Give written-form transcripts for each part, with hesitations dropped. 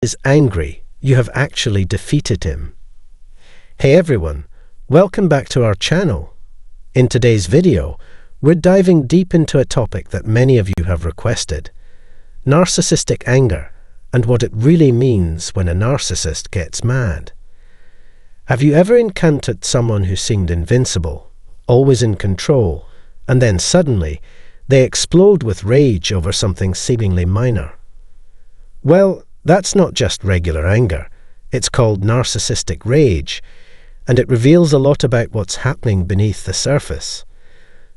is angry, you have actually defeated him. Hey everyone, welcome back to our channel. In today's video, we're diving deep into a topic that many of you have requested: narcissistic anger, and what it really means when a narcissist gets mad. Have you ever encountered someone who seemed invincible, always in control, and then suddenly they explode with rage over something seemingly minor? Well, that's not just regular anger. It's called narcissistic rage, and it reveals a lot about what's happening beneath the surface.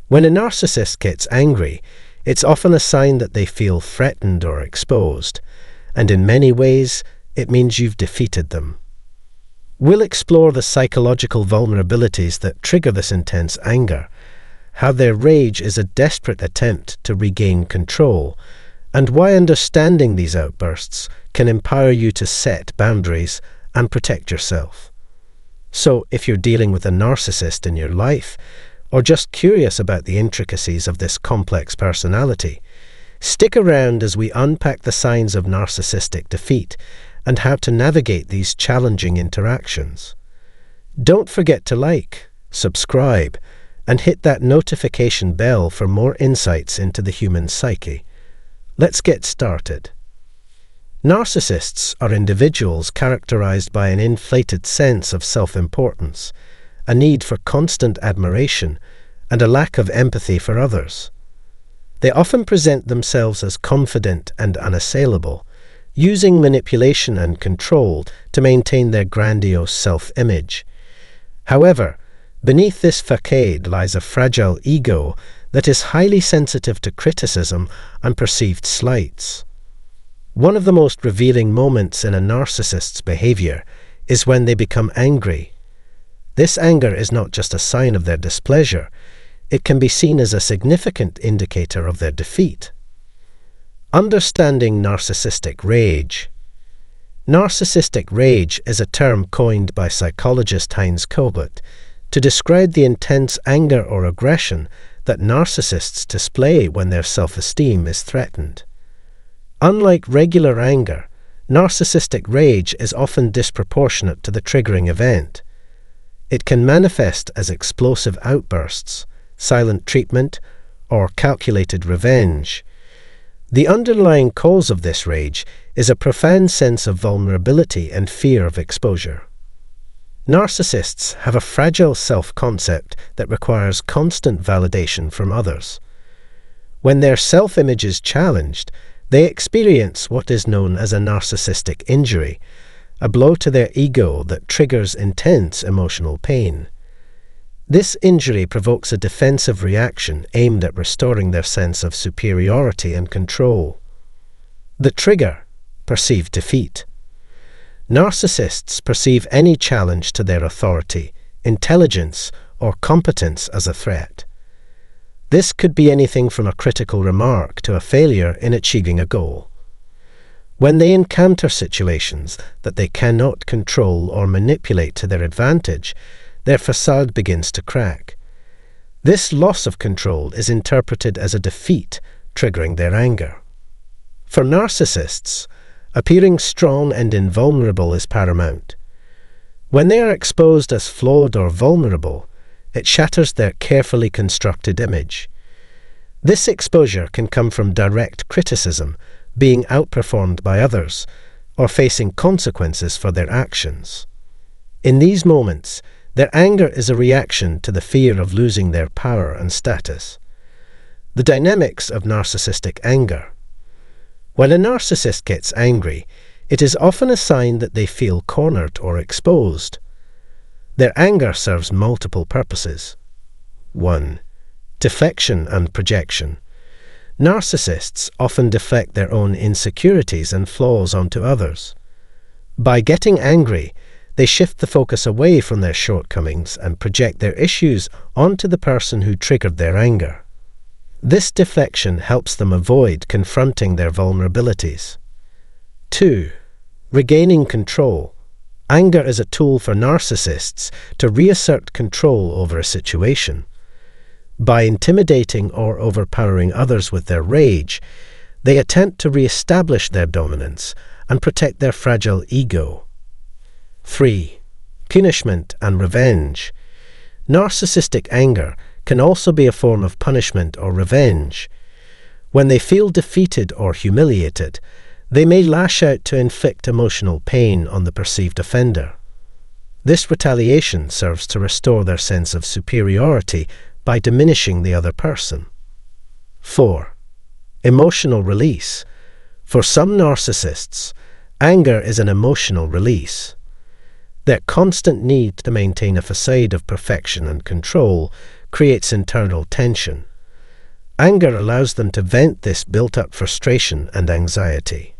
When a narcissist gets angry, it's often a sign that they feel threatened or exposed, and in many ways, it means you've defeated them. We'll explore the psychological vulnerabilities that trigger this intense anger, how their rage is a desperate attempt to regain control, and why understanding these outbursts can empower you to set boundaries and protect yourself. So, if you're dealing with a narcissist in your life, or just curious about the intricacies of this complex personality, stick around as we unpack the signs of narcissistic defeat and how to navigate these challenging interactions. Don't forget to like, subscribe, and hit that notification bell for more insights into the human psyche. Let's get started. Narcissists are individuals characterized by an inflated sense of self-importance, a need for constant admiration, and a lack of empathy for others. They often present themselves as confident and unassailable, using manipulation and control to maintain their grandiose self-image. However, beneath this facade lies a fragile ego that is highly sensitive to criticism and perceived slights. One of the most revealing moments in a narcissist's behavior is when they become angry. This anger is not just a sign of their displeasure, it can be seen as a significant indicator of their defeat. Understanding narcissistic rage. Narcissistic rage is a term coined by psychologist Heinz Kobut to describe the intense anger or aggression that narcissists display when their self-esteem is threatened. Unlike regular anger, narcissistic rage is often disproportionate to the triggering event. It can manifest as explosive outbursts, silent treatment, or calculated revenge. The underlying cause of this rage is a profound sense of vulnerability and fear of exposure. Narcissists have a fragile self-concept that requires constant validation from others. When their self-image is challenged, they experience what is known as a narcissistic injury, a blow to their ego that triggers intense emotional pain. This injury provokes a defensive reaction aimed at restoring their sense of superiority and control. The trigger: perceived defeat. Narcissists perceive any challenge to their authority, intelligence, or competence as a threat. This could be anything from a critical remark to a failure in achieving a goal. When they encounter situations that they cannot control or manipulate to their advantage, their facade begins to crack. This loss of control is interpreted as a defeat, triggering their anger. For narcissists, appearing strong and invulnerable is paramount. When they are exposed as flawed or vulnerable, it shatters their carefully constructed image. This exposure can come from direct criticism, being outperformed by others, or facing consequences for their actions. In these moments, their anger is a reaction to the fear of losing their power and status. The dynamics of narcissistic anger. When a narcissist gets angry, it is often a sign that they feel cornered or exposed. Their anger serves multiple purposes. 1. Deflection and projection. Narcissists often deflect their own insecurities and flaws onto others. By getting angry, they shift the focus away from their shortcomings and project their issues onto the person who triggered their anger. This deflection helps them avoid confronting their vulnerabilities. 2. Regaining control. Anger is a tool for narcissists to reassert control over a situation. By intimidating or overpowering others with their rage, they attempt to re-establish their dominance and protect their fragile ego. 3. Punishment and revenge. Narcissistic anger can also be a form of punishment or revenge. When they feel defeated or humiliated, they may lash out to inflict emotional pain on the perceived offender. This retaliation serves to restore their sense of superiority by diminishing the other person. 4. Emotional release. For some narcissists, anger is an emotional release. Their constant need to maintain a facade of perfection and control creates internal tension. Anger allows them to vent this built-up frustration and anxiety.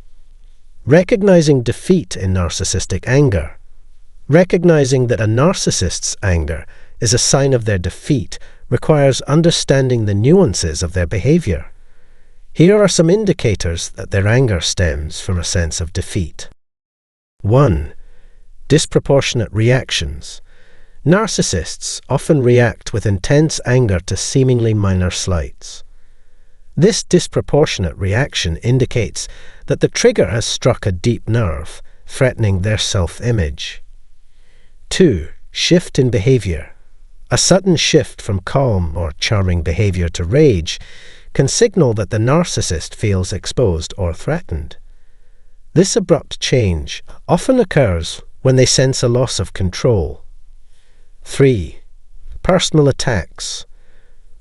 Recognizing defeat in narcissistic anger. Recognizing that a narcissist's anger is a sign of their defeat requires understanding the nuances of their behavior. Here are some indicators that their anger stems from a sense of defeat. 1. Disproportionate reactions. Narcissists often react with intense anger to seemingly minor slights. This disproportionate reaction indicates that the trigger has struck a deep nerve, threatening their self-image. 2. Shift in behavior. A sudden shift from calm or charming behavior to rage can signal that the narcissist feels exposed or threatened. This abrupt change often occurs when they sense a loss of control. 3. Personal attacks.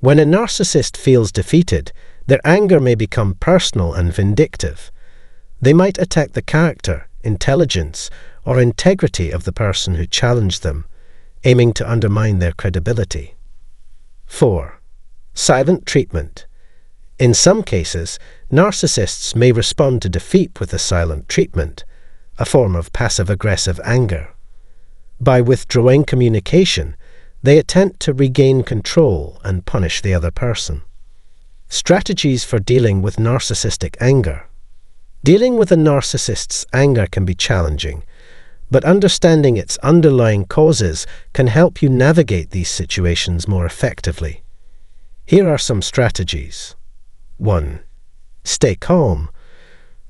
When a narcissist feels defeated, their anger may become personal and vindictive. They might attack the character, intelligence, or integrity of the person who challenged them, aiming to undermine their credibility. 4. Silent treatment. In some cases, narcissists may respond to defeat with a silent treatment, a form of passive-aggressive anger. By withdrawing communication, they attempt to regain control and punish the other person. Strategies for dealing with narcissistic anger. Dealing with a narcissist's anger can be challenging, but understanding its underlying causes can help you navigate these situations more effectively. Here are some strategies. 1. Stay calm.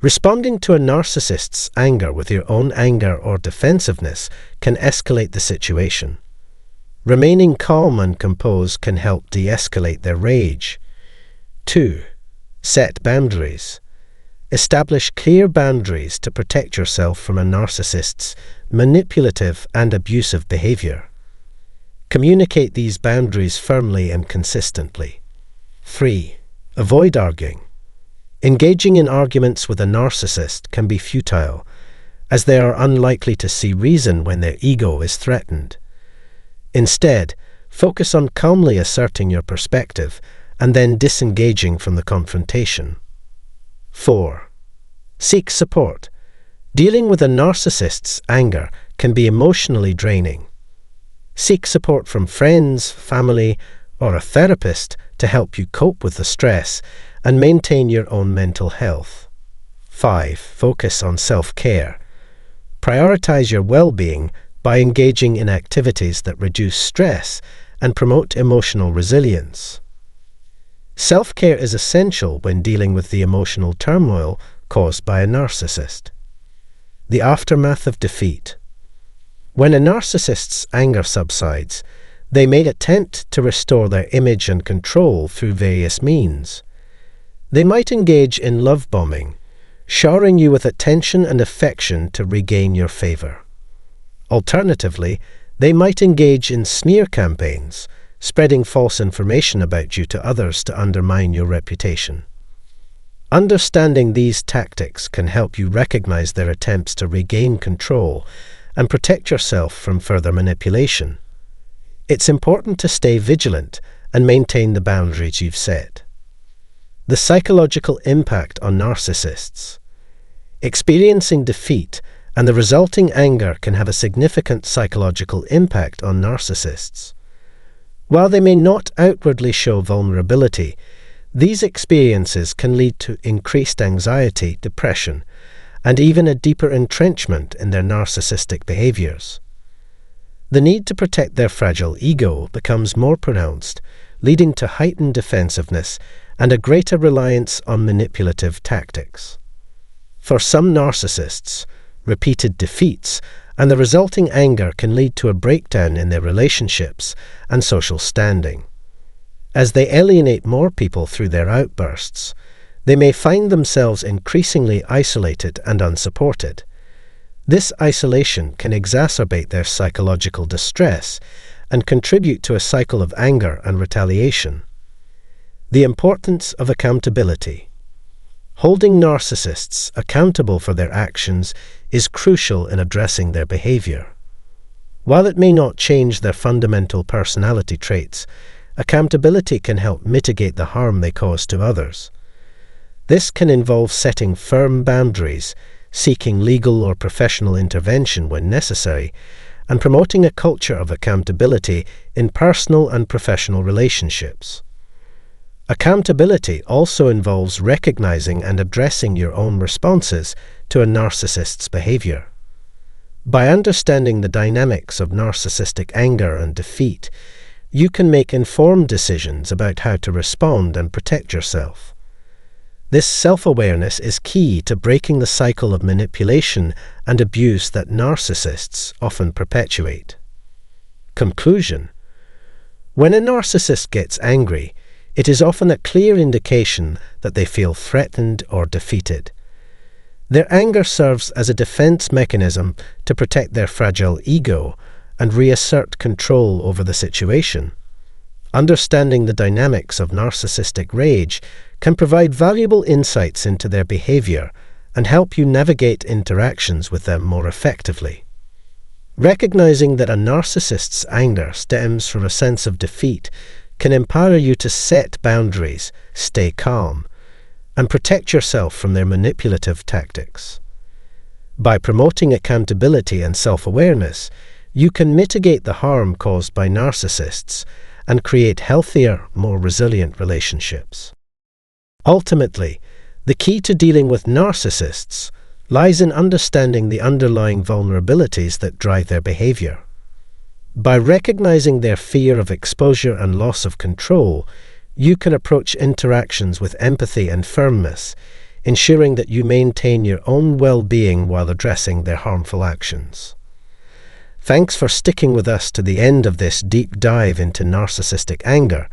Responding to a narcissist's anger with your own anger or defensiveness can escalate the situation. Remaining calm and composed can help de-escalate their rage. 2. Set boundaries. Establish clear boundaries to protect yourself from a narcissist's manipulative and abusive behavior. Communicate these boundaries firmly and consistently. 3. Avoid arguing. Engaging in arguments with a narcissist can be futile, as they are unlikely to see reason when their ego is threatened. Instead, focus on calmly asserting your perspective and then disengaging from the confrontation. 4. Seek support. Dealing with a narcissist's anger can be emotionally draining. Seek support from friends, family, or a therapist to help you cope with the stress and maintain your own mental health. 5. Focus on self-care. Prioritize your well-being by engaging in activities that reduce stress and promote emotional resilience. Self-care is essential when dealing with the emotional turmoil caused by a narcissist. The aftermath of defeat. When a narcissist's anger subsides, they may attempt to restore their image and control through various means. They might engage in love bombing, showering you with attention and affection to regain your favor. Alternatively, they might engage in smear campaigns, spreading false information about you to others to undermine your reputation. Understanding these tactics can help you recognize their attempts to regain control and protect yourself from further manipulation. It's important to stay vigilant and maintain the boundaries you've set. The psychological impact on narcissists. Experiencing defeat and the resulting anger can have a significant psychological impact on narcissists. While they may not outwardly show vulnerability, these experiences can lead to increased anxiety, depression, and even a deeper entrenchment in their narcissistic behaviors. The need to protect their fragile ego becomes more pronounced, leading to heightened defensiveness and a greater reliance on manipulative tactics. For some narcissists, repeated defeats and the resulting anger can lead to a breakdown in their relationships and social standing. As they alienate more people through their outbursts, they may find themselves increasingly isolated and unsupported. This isolation can exacerbate their psychological distress and contribute to a cycle of anger and retaliation. The importance of accountability. Holding narcissists accountable for their actions is crucial in addressing their behavior. While it may not change their fundamental personality traits, accountability can help mitigate the harm they cause to others. This can involve setting firm boundaries, seeking legal or professional intervention when necessary, and promoting a culture of accountability in personal and professional relationships. Accountability also involves recognizing and addressing your own responses to a narcissist's behavior. By understanding the dynamics of narcissistic anger and defeat, you can make informed decisions about how to respond and protect yourself. This self-awareness is key to breaking the cycle of manipulation and abuse that narcissists often perpetuate. Conclusion. When a narcissist gets angry, it is often a clear indication that they feel threatened or defeated. Their anger serves as a defense mechanism to protect their fragile ego and reassert control over the situation. Understanding the dynamics of narcissistic rage can provide valuable insights into their behavior and help you navigate interactions with them more effectively. Recognizing that a narcissist's anger stems from a sense of defeat can empower you to set boundaries, stay calm, and protect yourself from their manipulative tactics. By promoting accountability and self-awareness, you can mitigate the harm caused by narcissists and create healthier, more resilient relationships. Ultimately, the key to dealing with narcissists lies in understanding the underlying vulnerabilities that drive their behavior. By recognizing their fear of exposure and loss of control, you can approach interactions with empathy and firmness, ensuring that you maintain your own well-being while addressing their harmful actions. Thanks for sticking with us to the end of this deep dive into narcissistic anger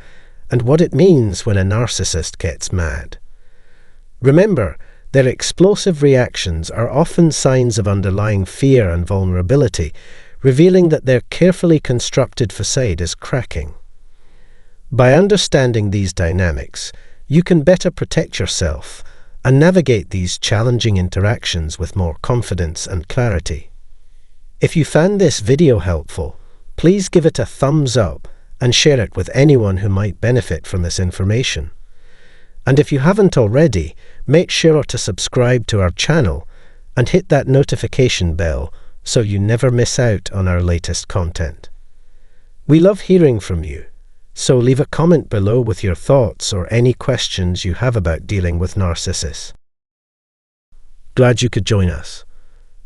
and what it means when a narcissist gets mad. Remember, their explosive reactions are often signs of underlying fear and vulnerability, revealing that their carefully constructed facade is cracking. By understanding these dynamics, you can better protect yourself and navigate these challenging interactions with more confidence and clarity. If you found this video helpful, please give it a thumbs up and share it with anyone who might benefit from this information. And if you haven't already, make sure to subscribe to our channel and hit that notification bell so you never miss out on our latest content. We love hearing from you, so leave a comment below with your thoughts or any questions you have about dealing with narcissists. Glad you could join us.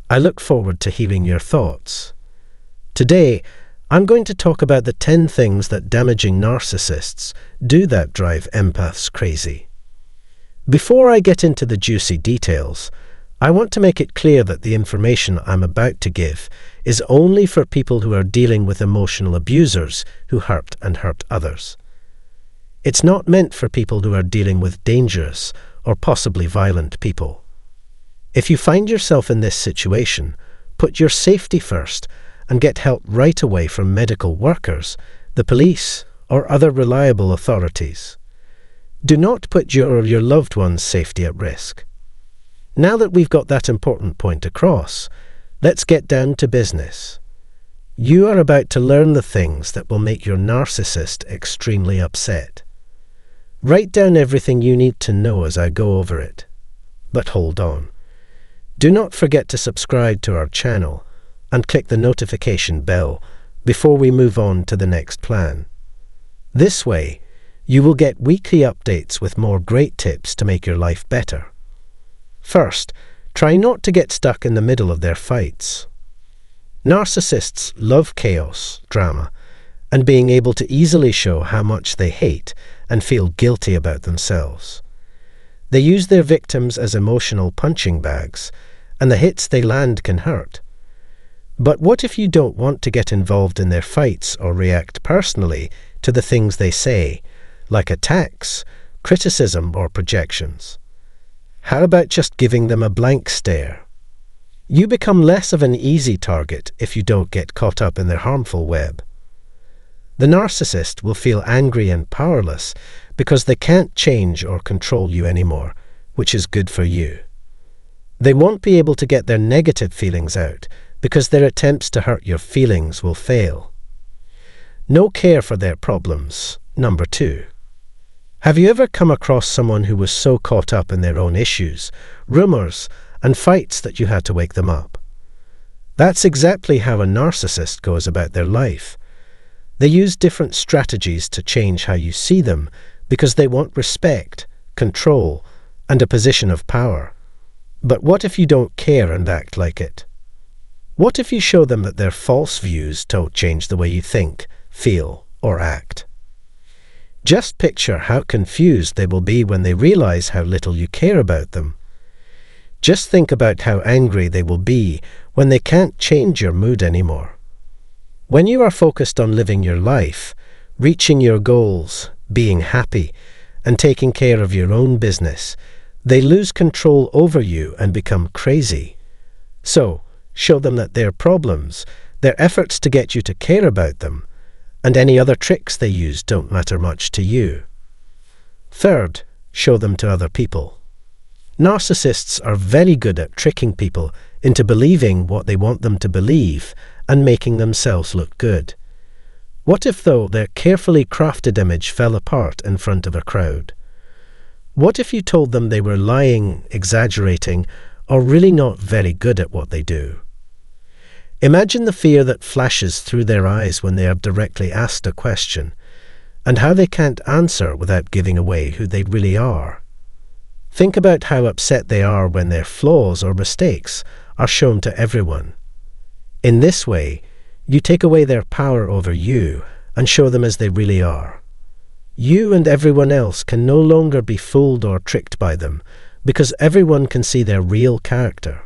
I look forward to hearing your thoughts. Today, I'm going to talk about the 10 things that damaging narcissists do that drive empaths crazy. Before I get into the juicy details, I want to make it clear that the information I'm about to give is only for people who are dealing with emotional abusers who hurt and hurt others. It's not meant for people who are dealing with dangerous or possibly violent people. If you find yourself in this situation, put your safety first and get help right away from medical workers, the police, or other reliable authorities. Do not put your or your loved one's safety at risk. Now that we've got that important point across, let's get down to business. You are about to learn the things that will make your narcissist extremely upset. Write down everything you need to know as I go over it. But hold on. Do not forget to subscribe to our channel and click the notification bell before we move on to the next plan. This way, you will get weekly updates with more great tips to make your life better. First, try not to get stuck in the middle of their fights. Narcissists love chaos, drama, and being able to easily show how much they hate and feel guilty about themselves. They use their victims as emotional punching bags, and the hits they land can hurt. But what if you don't want to get involved in their fights or react personally to the things they say, like attacks, criticism, or projections? How about just giving them a blank stare? You become less of an easy target if you don't get caught up in their harmful web. The narcissist will feel angry and powerless because they can't change or control you anymore, which is good for you. They won't be able to get their negative feelings out because their attempts to hurt your feelings will fail. No care for their problems. Number 2. Have you ever come across someone who was so caught up in their own issues, rumors, and fights that you had to wake them up? That's exactly how a narcissist goes about their life. They use different strategies to change how you see them because they want respect, control, and a position of power. But what if you don't care and act like it? What if you show them that their false views don't change the way you think, feel, or act? Just picture how confused they will be when they realize how little you care about them. Just think about how angry they will be when they can't change your mood anymore. When you are focused on living your life, reaching your goals, being happy, and taking care of your own business, they lose control over you and become crazy. So, show them that their problems, their efforts to get you to care about them, and any other tricks they use don't matter much to you. Third, show them to other people. Narcissists are very good at tricking people into believing what they want them to believe and making themselves look good. What if, though, their carefully crafted image fell apart in front of a crowd? What if you told them they were lying, exaggerating, or really not very good at what they do? Imagine the fear that flashes through their eyes when they are directly asked a question, and how they can't answer without giving away who they really are. Think about how upset they are when their flaws or mistakes are shown to everyone. In this way, you take away their power over you and show them as they really are. You and everyone else can no longer be fooled or tricked by them because everyone can see their real character.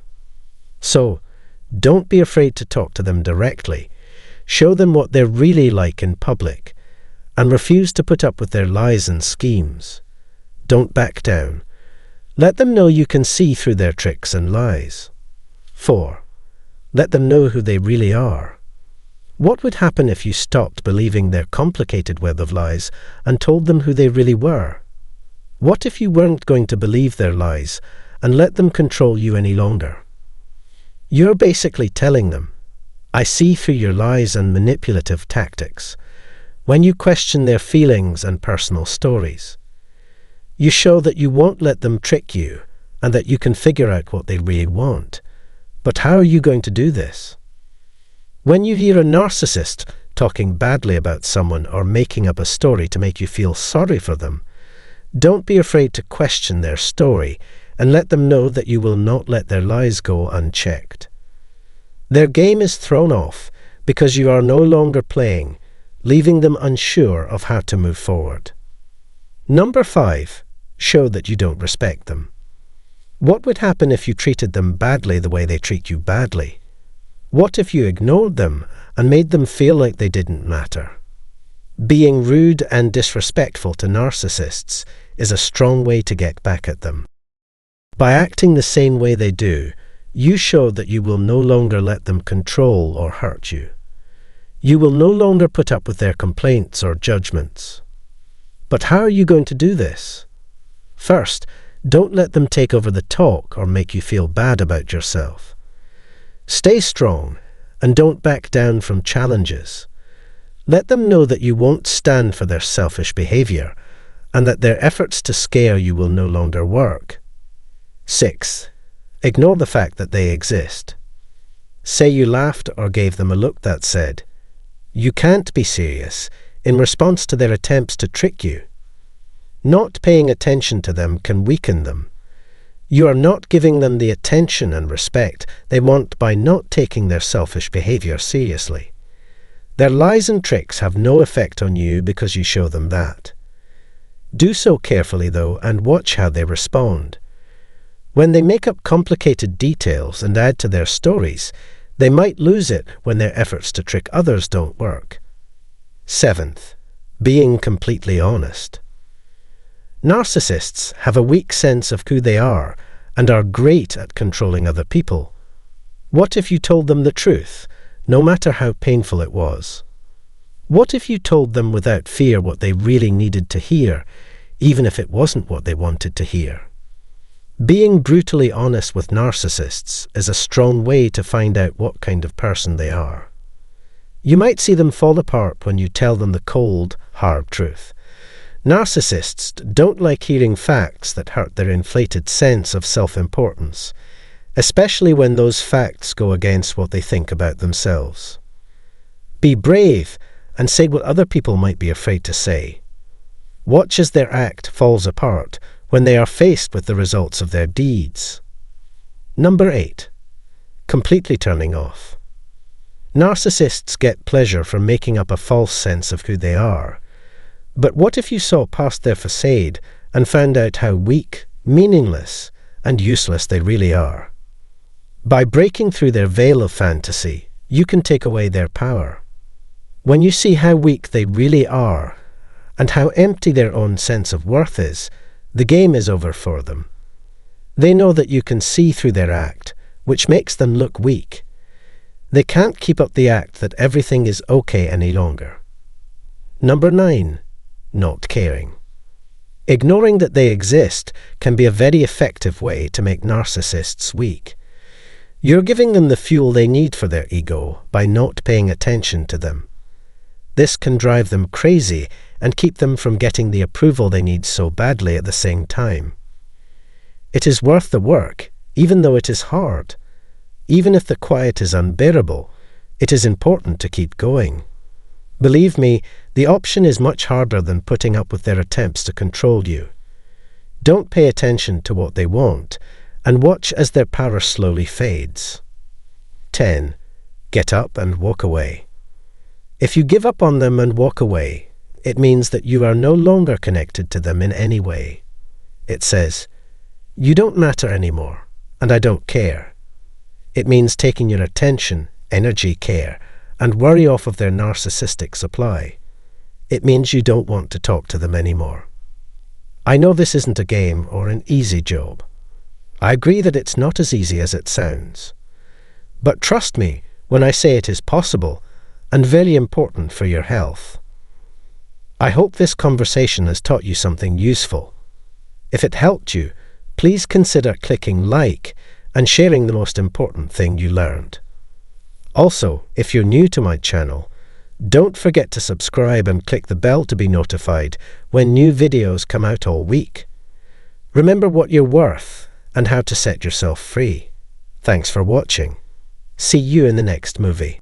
So, don't be afraid to talk to them directly. Show them what they're really like in public, and refuse to put up with their lies and schemes. Don't back down. Let them know you can see through their tricks and lies. 4. Let them know who they really are. What would happen if you stopped believing their complicated web of lies and told them who they really were? What if you weren't going to believe their lies and let them control you any longer? You're basically telling them, I see through your lies and manipulative tactics. When you question their feelings and personal stories, you show that you won't let them trick you and that you can figure out what they really want. But how are you going to do this? When you hear a narcissist talking badly about someone or making up a story to make you feel sorry for them, don't be afraid to question their story and let them know that you will not let their lies go unchecked. Their game is thrown off because you are no longer playing, leaving them unsure of how to move forward. Number 5. Show that you don't respect them. What would happen if you treated them badly the way they treat you badly? What if you ignored them and made them feel like they didn't matter? Being rude and disrespectful to narcissists is a strong way to get back at them. By acting the same way they do, you show that you will no longer let them control or hurt you. You will no longer put up with their complaints or judgments. But how are you going to do this? First, don't let them take over the talk or make you feel bad about yourself. Stay strong and don't back down from challenges. Let them know that you won't stand for their selfish behavior and that their efforts to scare you will no longer work. 6. Ignore the fact that they exist. Say you laughed or gave them a look that said, "You can't be serious," in response to their attempts to trick you. Not paying attention to them can weaken them. You are not giving them the attention and respect they want by not taking their selfish behavior seriously. Their lies and tricks have no effect on you because you show them that. Do so carefully, though, and watch how they respond. When they make up complicated details and add to their stories, they might lose it when their efforts to trick others don't work. 7th, being completely honest. Narcissists have a weak sense of who they are and are great at controlling other people. What if you told them the truth, no matter how painful it was? What if you told them without fear what they really needed to hear, even if it wasn't what they wanted to hear? Being brutally honest with narcissists is a strong way to find out what kind of person they are. You might see them fall apart when you tell them the cold, hard truth. Narcissists don't like hearing facts that hurt their inflated sense of self-importance, especially when those facts go against what they think about themselves. Be brave and say what other people might be afraid to say. Watch as their act falls apart when they are faced with the results of their deeds. Number 8. Completely turning off. Narcissists get pleasure from making up a false sense of who they are. But what if you saw past their facade and found out how weak, meaningless, and useless they really are? By breaking through their veil of fantasy, you can take away their power. When you see how weak they really are, and how empty their own sense of worth is, the game is over for them. They know that you can see through their act, which makes them look weak. They can't keep up the act that everything is okay any longer. Number 9. Not caring. Ignoring that they exist can be a very effective way to make narcissists weak. You're giving them the fuel they need for their ego by not paying attention to them. This can drive them crazy and keep them from getting the approval they need so badly at the same time. It is worth the work, even though it is hard. Even if the quiet is unbearable, it is important to keep going. Believe me, the option is much harder than putting up with their attempts to control you. Don't pay attention to what they want, and watch as their power slowly fades. 10. Get up and walk away. If you give up on them and walk away, it means that you are no longer connected to them in any way. It says, "You don't matter anymore, and I don't care." It means taking your attention, energy, care, and worry off of their narcissistic supply. It means you don't want to talk to them anymore. I know this isn't a game or an easy job. I agree that it's not as easy as it sounds. But trust me when I say it is possible and very important for your health. I hope this conversation has taught you something useful. If it helped you, please consider clicking like and sharing the most important thing you learned. Also, if you're new to my channel, don't forget to subscribe and click the bell to be notified when new videos come out all week. Remember what you're worth and how to set yourself free. Thanks for watching. See you in the next movie.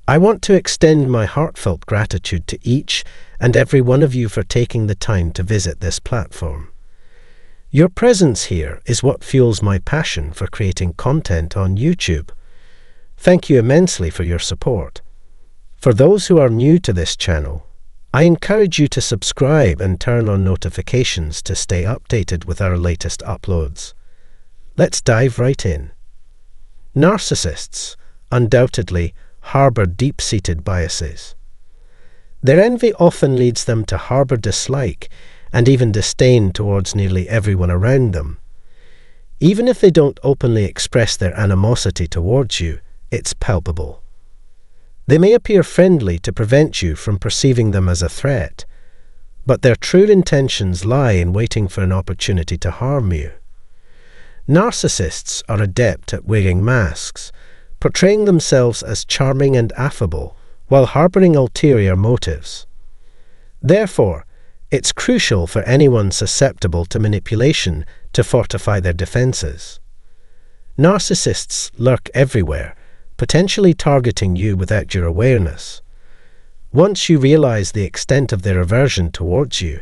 I want to extend my heartfelt gratitude to each and every one of you for taking the time to visit this platform. Your presence here is what fuels my passion for creating content on YouTube. Thank you immensely for your support. For those who are new to this channel, I encourage you to subscribe and turn on notifications to stay updated with our latest uploads. Let's dive right in. Narcissists undoubtedly harbor deep-seated biases. Their envy often leads them to harbor dislike and even disdain towards nearly everyone around them. Even if they don't openly express their animosity towards you, it's palpable. They may appear friendly to prevent you from perceiving them as a threat, but their true intentions lie in waiting for an opportunity to harm you. Narcissists are adept at wearing masks, portraying themselves as charming and affable while harboring ulterior motives. Therefore, it's crucial for anyone susceptible to manipulation to fortify their defenses. Narcissists lurk everywhere, potentially targeting you without your awareness. Once you realize the extent of their aversion towards you,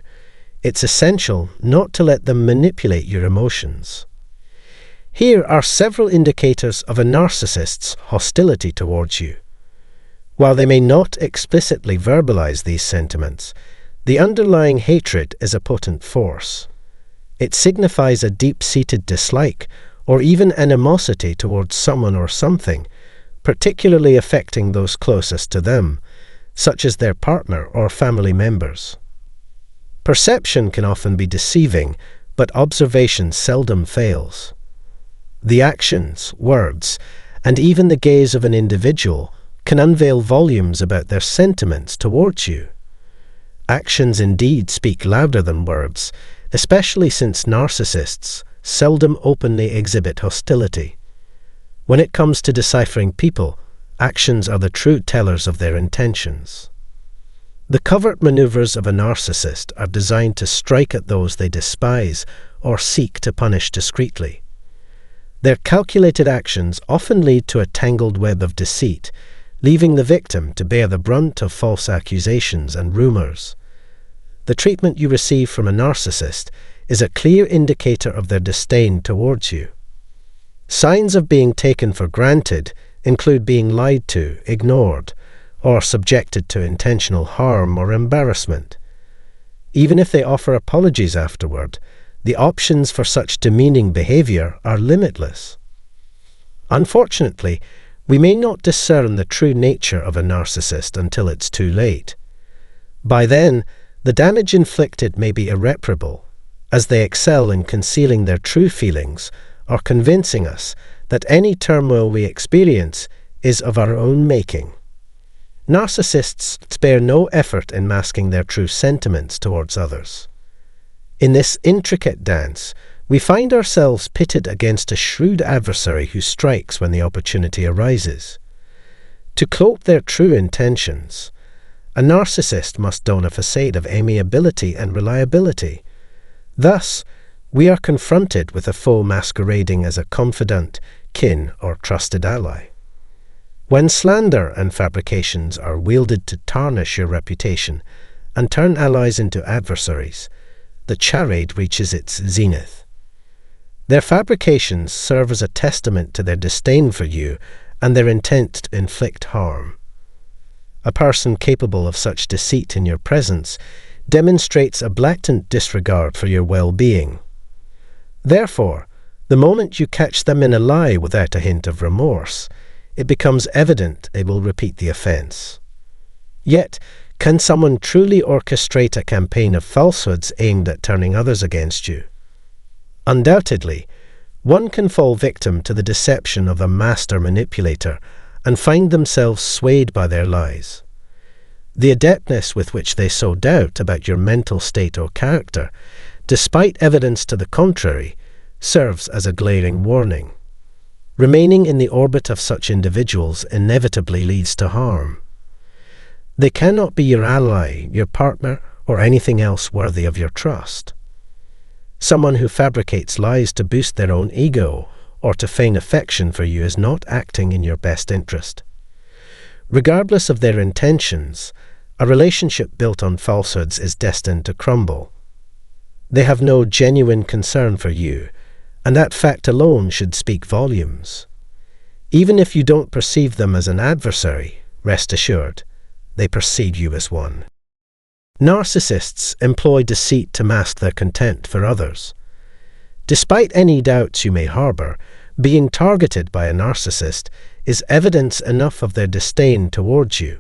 it's essential not to let them manipulate your emotions. Here are several indicators of a narcissist's hostility towards you. While they may not explicitly verbalize these sentiments, The underlying hatred is a potent force. It signifies a deep-seated dislike or even animosity towards someone or something, particularly affecting those closest to them, such as their partner or family members. Perception can often be deceiving, but observation seldom fails. The actions, words, and even the gaze of an individual can unveil volumes about their sentiments towards you. Actions indeed speak louder than words, especially since narcissists seldom openly exhibit hostility. When it comes to deciphering people, actions are the true tellers of their intentions. The covert maneuvers of a narcissist are designed to strike at those they despise or seek to punish discreetly. Their calculated actions often lead to a tangled web of deceit, leaving the victim to bear the brunt of false accusations and rumors. The treatment you receive from a narcissist is a clear indicator of their disdain towards you. Signs of being taken for granted include being lied to, ignored, or subjected to intentional harm or embarrassment. Even if they offer apologies afterward, the options for such demeaning behavior are limitless. Unfortunately, we may not discern the true nature of a narcissist until it's too late. By then, the damage inflicted may be irreparable, as they excel in concealing their true feelings or convincing us that any turmoil we experience is of our own making. Narcissists spare no effort in masking their true sentiments towards others. In this intricate dance, we find ourselves pitted against a shrewd adversary who strikes when the opportunity arises. To cloak their true intentions, a narcissist must don a facade of amiability and reliability. Thus, we are confronted with a foe masquerading as a confidant, kin, or trusted ally. When slander and fabrications are wielded to tarnish your reputation and turn allies into adversaries, the charade reaches its zenith. Their fabrications serve as a testament to their disdain for you and their intent to inflict harm. A person capable of such deceit in your presence demonstrates a blatant disregard for your well-being. Therefore, the moment you catch them in a lie without a hint of remorse, it becomes evident they will repeat the offense. Yet, can someone truly orchestrate a campaign of falsehoods aimed at turning others against you? Undoubtedly, one can fall victim to the deception of a master manipulator and find themselves swayed by their lies. The adeptness with which they sow doubt about your mental state or character, despite evidence to the contrary, serves as a glaring warning. Remaining in the orbit of such individuals inevitably leads to harm. They cannot be your ally, your partner, or anything else worthy of your trust. Someone who fabricates lies to boost their own ego or to feign affection for you is not acting in your best interest. Regardless of their intentions, a relationship built on falsehoods is destined to crumble. They have no genuine concern for you, and that fact alone should speak volumes. Even if you don't perceive them as an adversary, rest assured, they perceive you as one. Narcissists employ deceit to mask their contempt for others. Despite any doubts you may harbor, being targeted by a narcissist is evidence enough of their disdain towards you.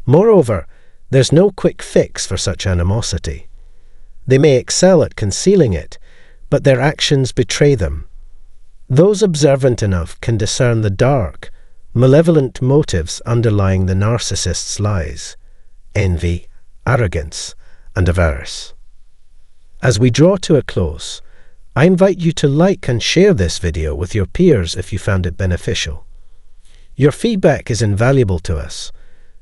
Moreover, there's no quick fix for such animosity. They may excel at concealing it, but their actions betray them. Those observant enough can discern the dark, malevolent motives underlying the narcissist's lies: envy, arrogance, and avarice. As we draw to a close, I invite you to like and share this video with your peers if you found it beneficial. Your feedback is invaluable to us,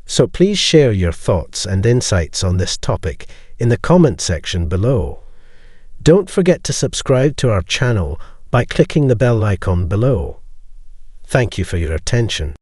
so please share your thoughts and insights on this topic in the comment section below. Don't forget to subscribe to our channel by clicking the bell icon below. Thank you for your attention.